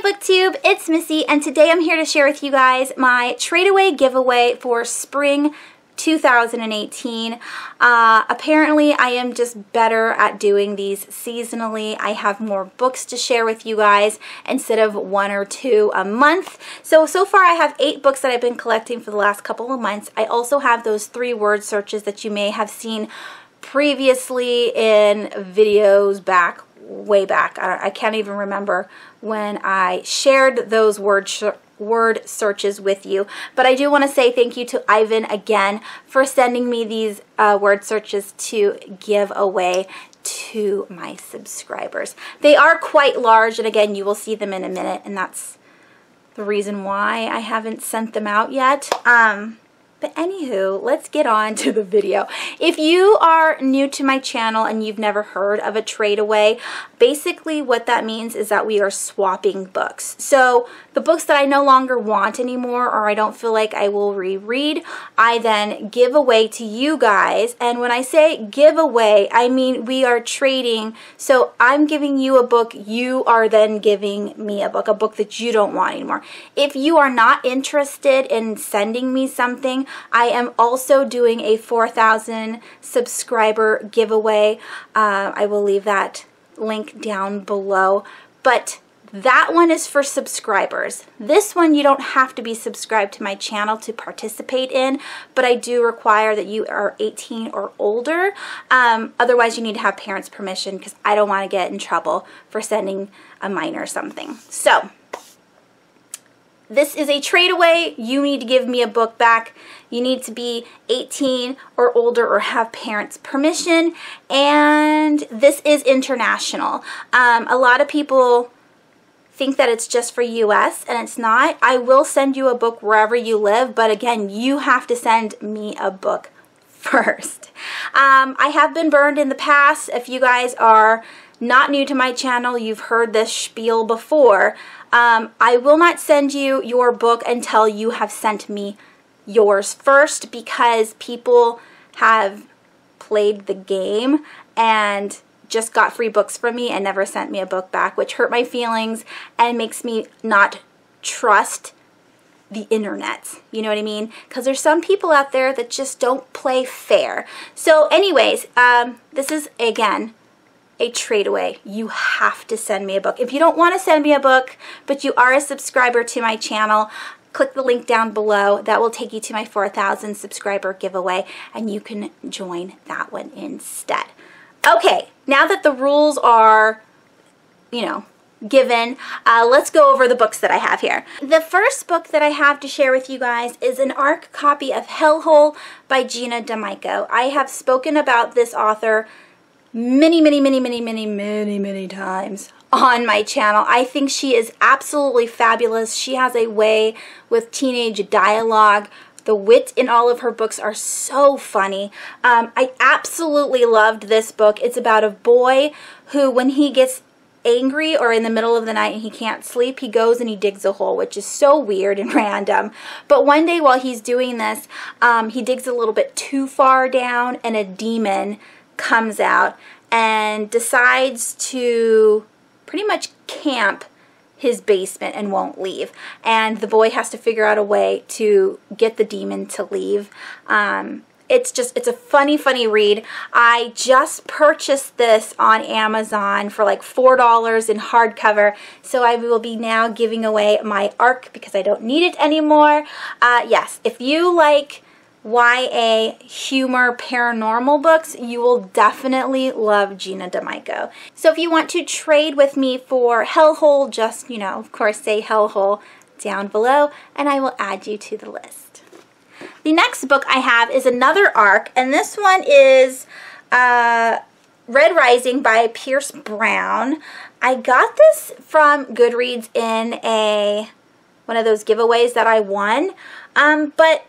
BookTube, it's Missy, and today I'm here to share with you guys my Tradeaway giveaway for spring 2018. Apparently I am just better at doing these seasonally. I have more books to share with you guys instead of 1 or 2 a month. So far I have 8 books that I've been collecting for the last couple of months. I also have those 3 word searches that you may have seen previously in videos way back. I can't even remember when I shared those word searches with you, but I do want to say thank you to Ivan again for sending me these word searches to give away to my subscribers. They are quite large, and again, you will see them in a minute, and that's the reason why I haven't sent them out yet. But anywho, let's get on to the video. If you are new to my channel and you've never heard of a Tradeaway, basically what that means is that we are swapping books. So the books that I no longer want anymore or I don't feel like I will reread, I then give away to you guys. And when I say give away, I mean we are trading. So I'm giving you a book, you are then giving me a book that you don't want anymore. If you are not interested in sending me something, I am also doing a 4,000 subscriber giveaway. I will leave that link down below, but that one is for subscribers. This one you don't have to be subscribed to my channel to participate in, but I do require that you are 18 or older. Otherwise you need to have parents' permission because I don't want to get in trouble for sending a minor something. So this is a Tradeaway. You need to give me a book back. You need to be 18 or older or have parents' permission. And this is international. A lot of people think that it's just for US, and it's not. I will send you a book wherever you live, but again, you have to send me a book first. I have been burned in the past. If you guys are not new to my channel, you've heard this spiel before. I will not send you your book until you have sent me yours first, because people have played the game and just got free books from me and never sent me a book back, which hurt my feelings and makes me not trust the internet. You know what I mean? Because there's some people out there that just don't play fair. So anyways, this is again a Tradeaway. You have to send me a book. If you don't want to send me a book, but you are a subscriber to my channel, click the link down below. That will take you to my 4,000 subscriber giveaway, and you can join that one instead. Okay, now that the rules are, given, let's go over the books that I have here. The first book that I have to share with you guys is an ARC copy of Hellhole by Gina D'Amico. I have spoken about this author many times on my channel. I think she is absolutely fabulous. She has a way with teenage dialogue. The wit in all of her books are so funny. I absolutely loved this book. It's about a boy who, when he gets angry or in the middle of the night and he can't sleep, he goes and he digs a hole, which is so weird and random. But one day while he's doing this, he digs a little bit too far down, and a demon comes out and decides to pretty much camp his basement and won't leave. And the boy has to figure out a way to get the demon to leave. It's a funny read. I just purchased this on Amazon for like $4 in hardcover, so I will be now giving away my ARC because I don't need it anymore. Yes, if you like YA humor paranormal books, you will definitely love Gina D'Amico. So if you want to trade with me for Hellhole, just, of course say Hellhole down below and I will add you to the list. The next book I have is another ARC, and this one is Red Rising by Pierce Brown. I got this from Goodreads in one of those giveaways that I won, but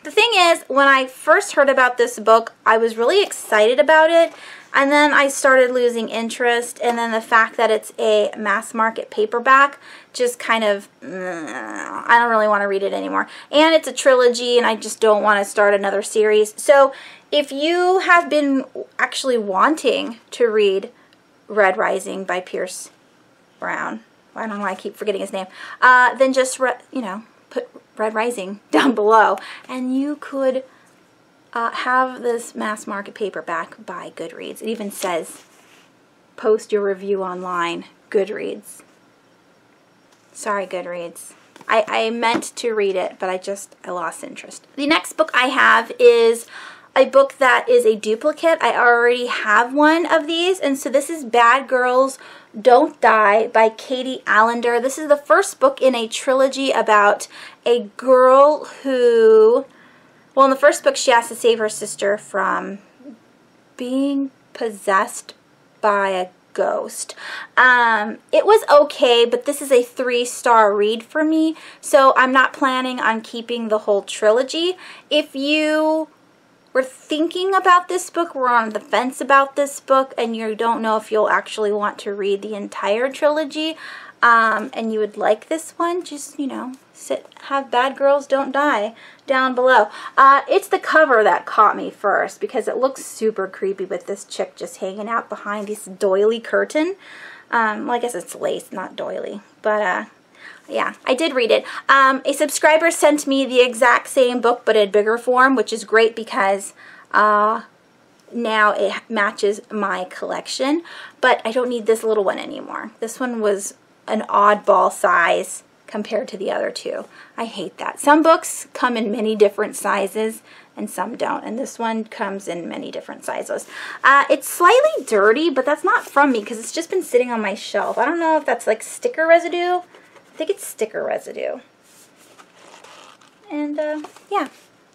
the thing is, when I first heard about this book, I was really excited about it, and then I started losing interest, and then the fact that it's a mass market paperback just kind of, I don't really want to read it anymore. And it's a trilogy, and I just don't want to start another series. So if you have been actually wanting to read Red Rising by Pierce Brown, I don't know why I keep forgetting his name, then just, you know, put Red Rising down below, and you could have this mass market paperback by Goodreads. It even says, post your review online, Goodreads. Sorry, Goodreads. I meant to read it, but I lost interest. The next book I have is a book that is a duplicate. I already have one of these, and so this is Bad Girls Don't Die by Katie Allender. This is the first book in a trilogy about a girl who, well, in the first book she has to save her sister from being possessed by a ghost. It was okay, but this is a 3-star read for me, so I'm not planning on keeping the whole trilogy. If you were thinking about this book, we're on the fence about this book, and you don't know if you'll actually want to read the entire trilogy, and you would like this one, just, you know, have Bad Girls Don't Die down below. It's the cover that caught me first because it looks super creepy with this chick just hanging out behind this doily curtain. Well, I guess it's lace, not doily, but yeah, I did read it. A subscriber sent me the exact same book but in bigger form, which is great because now it matches my collection, but I don't need this little one anymore. This one was an oddball size compared to the other two. I hate that. Some books come in many different sizes and some don't, and this one comes in many different sizes. It's slightly dirty, but that's not from me because it's just been sitting on my shelf. I don't know if that's like sticker residue. I think it's sticker residue. And yeah,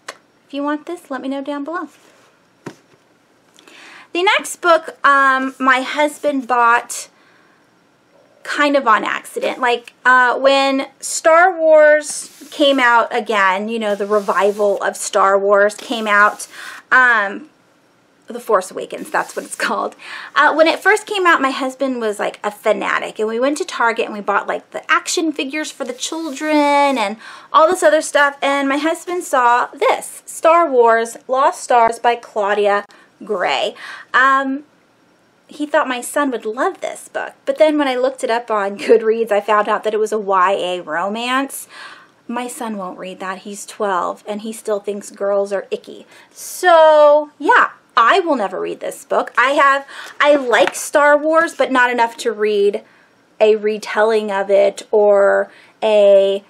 if you want this, let me know down below. The next book my husband bought kind of on accident. Like when Star Wars came out again, you know, the revival of Star Wars came out, The Force Awakens, that's what it's called. When it first came out, my husband was like a fanatic, and we went to Target and we bought like the action figures for the children and all this other stuff, and my husband saw this, Star Wars Lost Stars by Claudia Gray. He thought my son would love this book, but then when I looked it up on Goodreads, I found out that it was a YA romance. My son won't read that. He's 12, and he still thinks girls are icky. So, yeah, I will never read this book. I like Star Wars, but not enough to read a retelling of it or a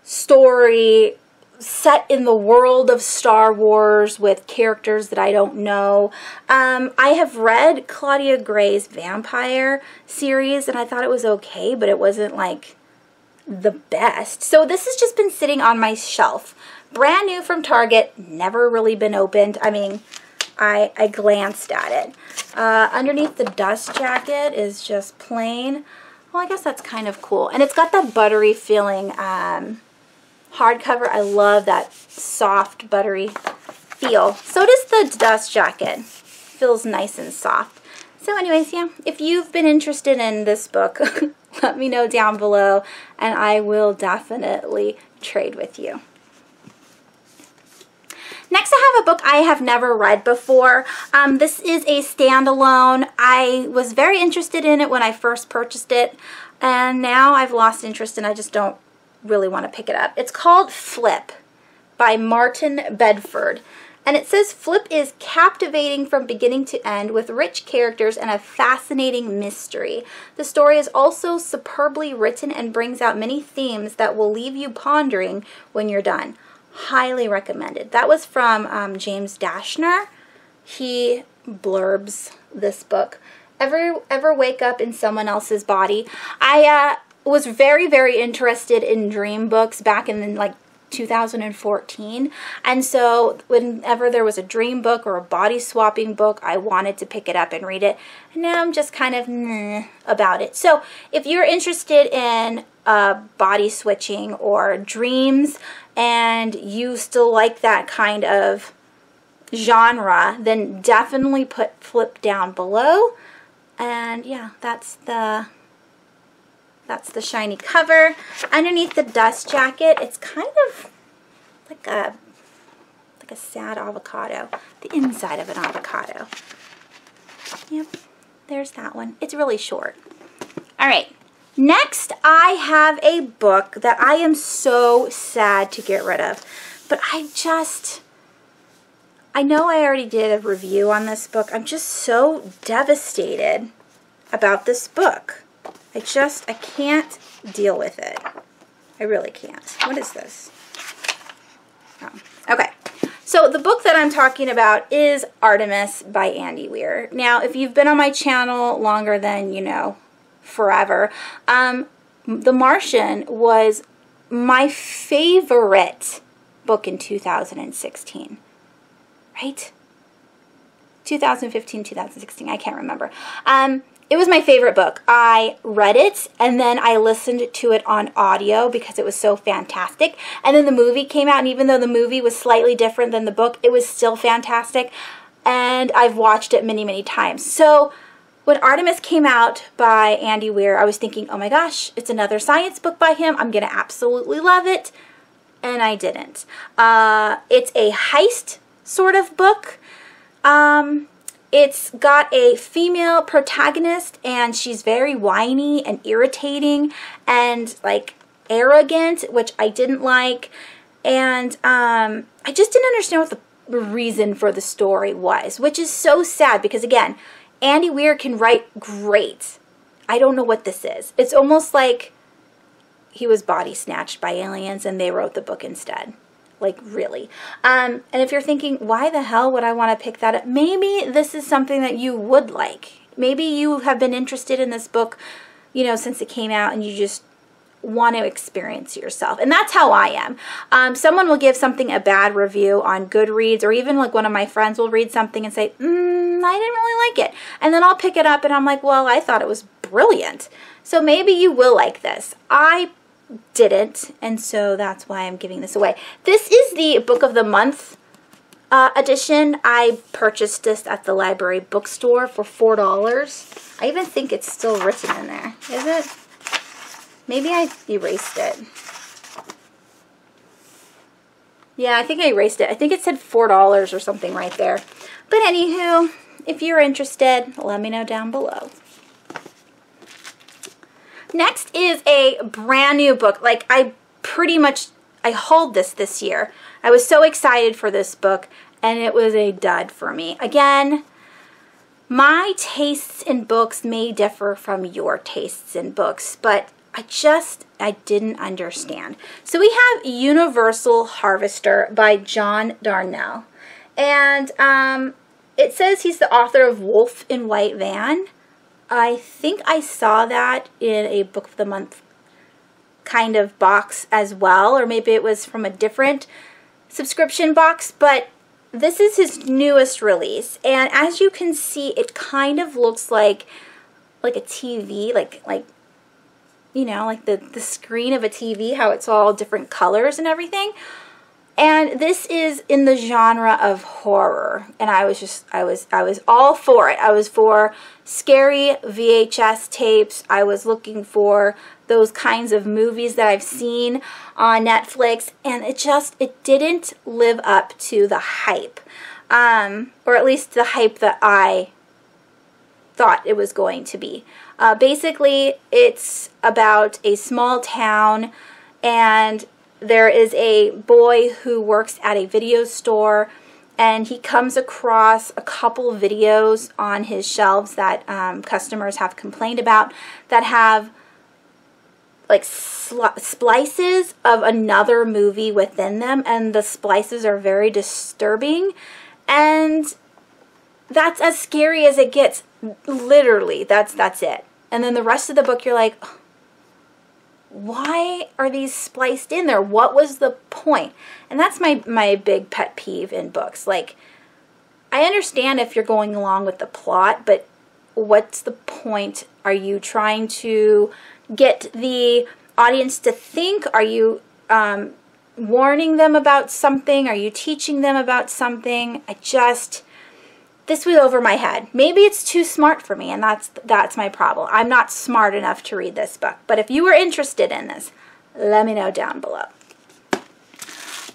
story set in the world of Star Wars with characters that I don't know. I have read Claudia Gray's Vampire series, and I thought it was okay, but it wasn't like the best. So this has just been sitting on my shelf. Brand new from Target, never really been opened. I mean, I glanced at it. Underneath the dust jacket is just plain. Well, I guess that's kind of cool. And it's got that buttery feeling hardcover. I love that soft, buttery feel. So does the dust jacket. Feels nice and soft. So anyways, yeah, if you've been interested in this book, let me know down below, and I will definitely trade with you. Next, I have a book I have never read before. This is a standalone. I was very interested in it when I first purchased it, and now I've lost interest and I just don't really want to pick it up. It's called Flip by Martin Bedford, and it says Flip is captivating from beginning to end with rich characters and a fascinating mystery. The story is also superbly written and brings out many themes that will leave you pondering when you're done. Highly recommended. That was from James Dashner. He blurbs this book. Ever wake up in someone else's body? I was very, very interested in dream books back in like 2014, and so whenever there was a dream book or a body swapping book, I wanted to pick it up and read it, and now I'm just kind of meh about it. So if you're interested in body switching or dreams and you still like that kind of genre, then definitely put Flip down below. And yeah, that's the shiny cover. Underneath the dust jacket, it's kind of like a sad avocado. The inside of an avocado. Yep, there's that one. It's really short. All right, Next, I have a book that I am so sad to get rid of, but I know I already did a review on this book. I'm just so devastated about this book. I can't deal with it. I really can't. What is this? Oh, okay. So the book that I'm talking about is Artemis by Andy Weir. Now, if you've been on my channel longer than, forever, The Martian was my favorite book in 2016. Right? 2015, 2016, I can't remember. It was my favorite book. I read it, and then I listened to it on audio because it was so fantastic. And then the movie came out, and even though the movie was slightly different than the book, it was still fantastic. And I've watched it many, many times. So when Artemis came out by Andy Weir, I was thinking, oh my gosh, it's another science book by him. I'm going to absolutely love it. And I didn't. It's a heist sort of book. It's got a female protagonist, and she's very whiny and irritating and like arrogant, which I didn't like. And I just didn't understand what the reason for the story was, which is so sad because, again, Andy Weir can write great. I don't know what this is. It's almost like he was body snatched by aliens and they wrote the book instead. Like, really. And if you're thinking, why the hell would I want to pick that up? Maybe this is something that you would like. Maybe you have been interested in this book, since it came out, and you just want to experience it yourself. And that's how I am. Someone will give something a bad review on Goodreads, or even like one of my friends will read something and say, I didn't really like it. And then I'll pick it up and I'm like, well, I thought it was brilliant. So maybe you will like this. I didn't, and so that's why I'm giving this away. This is the Book of the Month edition. I purchased this at the library bookstore for $4. I even think it's still written in there. Is it? Maybe I erased it. Yeah, I think I erased it. I think it said $4 or something right there. But anywho, if you're interested, let me know down below. Next is a brand new book. Like, I hauled this year. I was so excited for this book, and it was a dud for me. Again, my tastes in books may differ from your tastes in books, but I didn't understand. So we have Universal Harvester by John Darnell. And it says he's the author of Wolf in White Van. I think I saw that in a Book of the Month kind of box as well, or maybe it was from a different subscription box, but this is his newest release. And as you can see, it kind of looks like a TV, like the screen of a TV, how it's all different colors and everything. And this is in the genre of horror, and I was all for it. I was for scary VHS tapes. I was looking for those kinds of movies that I've seen on Netflix, and it didn't live up to the hype, or at least the hype that I thought it was going to be. Basically, it's about a small town, and there is a boy who works at a video store, and he comes across a couple videos on his shelves that customers have complained about that have like splices of another movie within them, and the splices are very disturbing, and that's as scary as it gets. Literally, that's it. And then the rest of the book, you're like, why are these spliced in there? What was the point? And that's my big pet peeve in books. Like, I understand if you're going along with the plot, but what's the point? Are you trying to get the audience to think? Are you warning them about something? Are you teaching them about something? This was over my head. Maybe it's too smart for me, and that's my problem. I'm not smart enough to read this book. But if you are interested in this, let me know down below.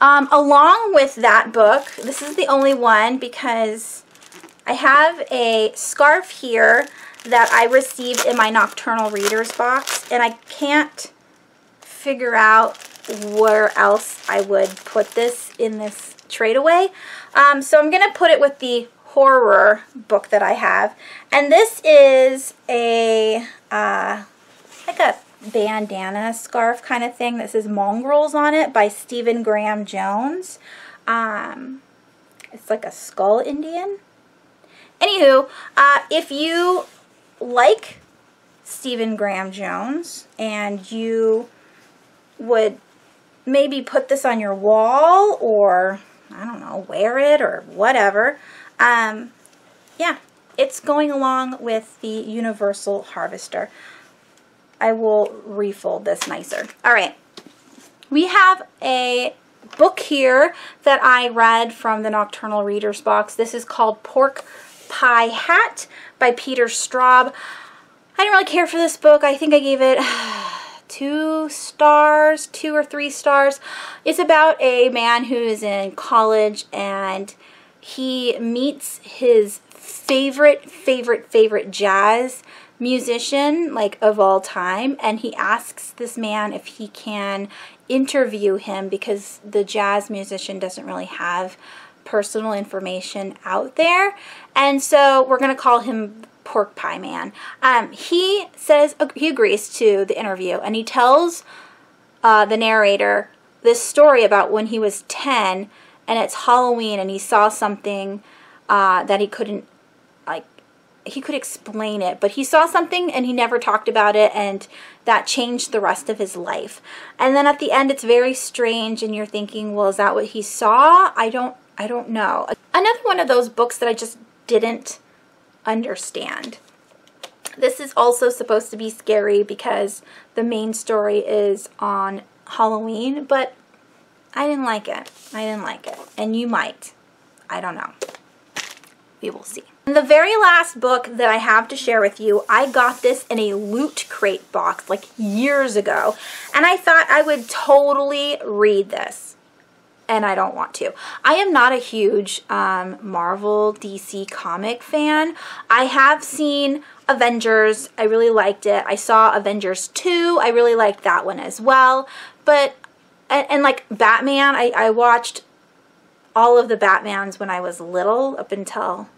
Along with that book, this is the only one because I have a scarf here that I received in my Nocturnal Readers box, and I can't figure out where else I would put this in this Tradeaway. So I'm going to put it with the horror book that I have. And this is a, like a bandana scarf kind of thing that says Mongrels on it by Stephen Graham Jones. It's like a skull Indian. Anywho, if you like Stephen Graham Jones and you would maybe put this on your wall, or I don't know, wear it or whatever, yeah, it's going along with the Universal Harvester. I will refold this nicer. All right, we have a book here that I read from the Nocturnal Readers box. This is called Pork Pie Hat by Peter Straub. I didn't really care for this book. I think I gave it 2 stars, 2 or 3 stars. It's about a man who is in college and he meets his favorite jazz musician, like, of all time, and he asks this man if he can interview him because the jazz musician doesn't really have personal information out there, and so we're going to call him Pork Pie Man. He says he agrees to the interview, and he tells the narrator this story about when he was 10 and it's Halloween and he saw something that he couldn't, like, he could explain it, but he saw something and he never talked about it, and that changed the rest of his life. And then at the end it's very strange and you're thinking, well, is that what he saw? I don't know. Another one of those books that I just didn't understand. This is also supposed to be scary because the main story is on Halloween, but I didn't like it. I didn't like it. And you might. I don't know. We will see. And the very last book that I have to share with you, I got this in a Loot Crate box like years ago, and I thought I would totally read this. And I don't want to. I am not a huge Marvel DC comic fan. I have seen Avengers. I really liked it. I saw Avengers 2. I really liked that one as well. But, and like Batman, I watched all of the Batmans when I was little up until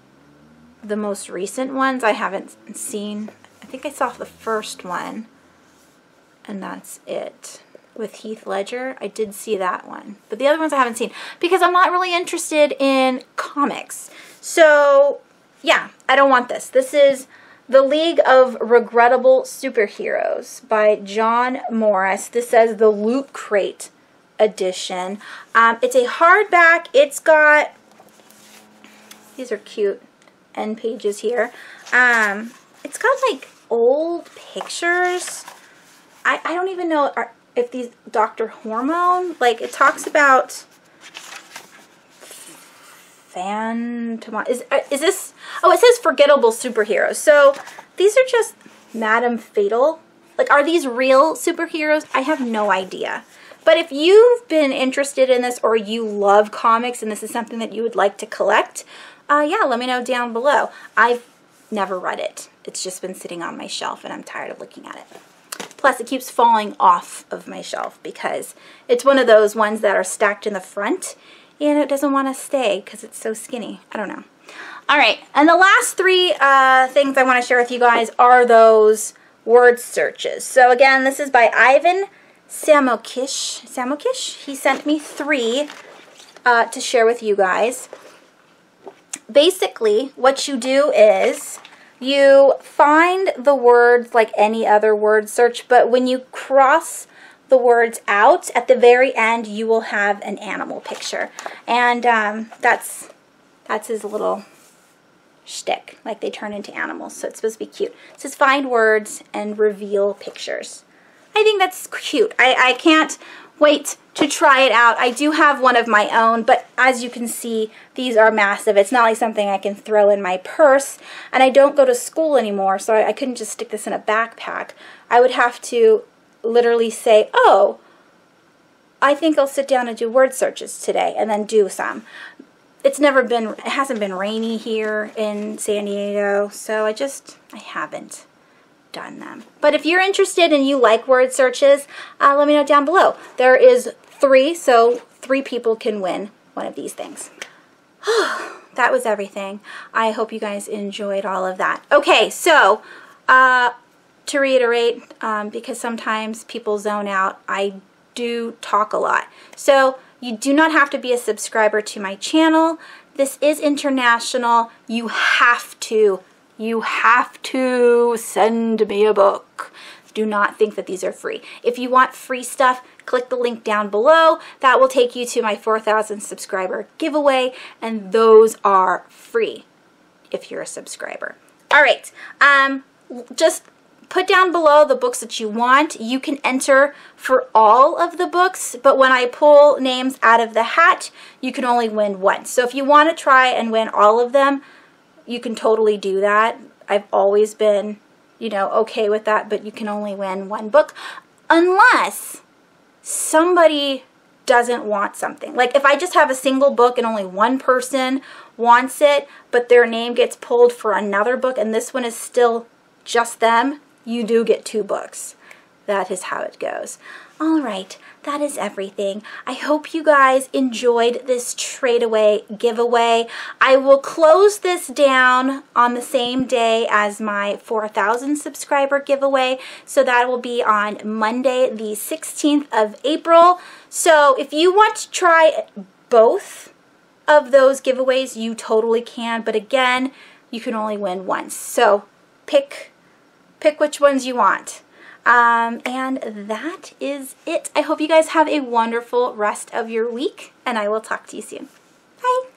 the most recent ones. I haven't seen, I think I saw the first one. And that's it. With Heath Ledger. I did see that one. But the other ones I haven't seen because I'm not really interested in comics. So, yeah, I don't want this. This is The League of Regrettable Superheroes by John Morris. This says the Loot Crate edition. It's a hardback. It's got, these are cute end pages here. It's got like old pictures. I don't even know if these Dr. Hormone, like it talks about is this, oh, it says Forgettable Superheroes. So these are just Madame Fatal. Like, are these real superheroes? I have no idea. But if you've been interested in this or you love comics and this is something that you would like to collect, yeah, let me know down below. I've never read it. It's just been sitting on my shelf and I'm tired of looking at it. Plus, it keeps falling off of my shelf because it's one of those ones that are stacked in the front and it doesn't want to stay because it's so skinny. I don't know. All right, and the last 3 things I want to share with you guys are those word searches. So again, this is by Ivan Samokish. He sent me 3 to share with you guys. Basically, what you do is you find the words like any other word search, but when you cross the words out, at the very end, you will have an animal picture. And that's his little shtick. Like, they turn into animals, so it's supposed to be cute. It says find words and reveal pictures. I think that's cute. I can't wait to try it out. I do have one of my own, but as you can see, these are massive. It's not like something I can throw in my purse, and I don't go to school anymore, so I couldn't just stick this in a backpack. I would have to literally say, oh, I think I'll sit down and do word searches today, and then do some. it hasn't been rainy here in San Diego, so I haven't done them. But if you're interested and you like word searches, let me know down below. There is 3, so 3 people can win one of these things. That was everything. I hope you guys enjoyed all of that. Okay, so to reiterate, because sometimes people zone out, I do talk a lot. So you do not have to be a subscriber to my channel. This is international. You have to send me a book. Do not think that these are free. If you want free stuff, click the link down below. That will take you to my 4,000 subscriber giveaway, and those are free if you're a subscriber. All right, just put down below the books that you want. You can enter for all of the books, but when I pull names out of the hat, you can only win once. So if you want to try and win all of them, you can totally do that. I've always been, you know, okay with that, but you can only win 1 book unless somebody doesn't want something. Like if I just have a single book and only 1 person wants it, but their name gets pulled for another book and this one is still just them, you do get 2 books. That is how it goes. All right, that is everything. I hope you guys enjoyed this Tradeaway giveaway. I will close this down on the same day as my 4,000 subscriber giveaway. So that will be on Monday, the 16th of April. So if you want to try both of those giveaways, you totally can. But again, you can only win once. So pick which ones you want. And that is it. I hope you guys have a wonderful rest of your week, and I will talk to you soon.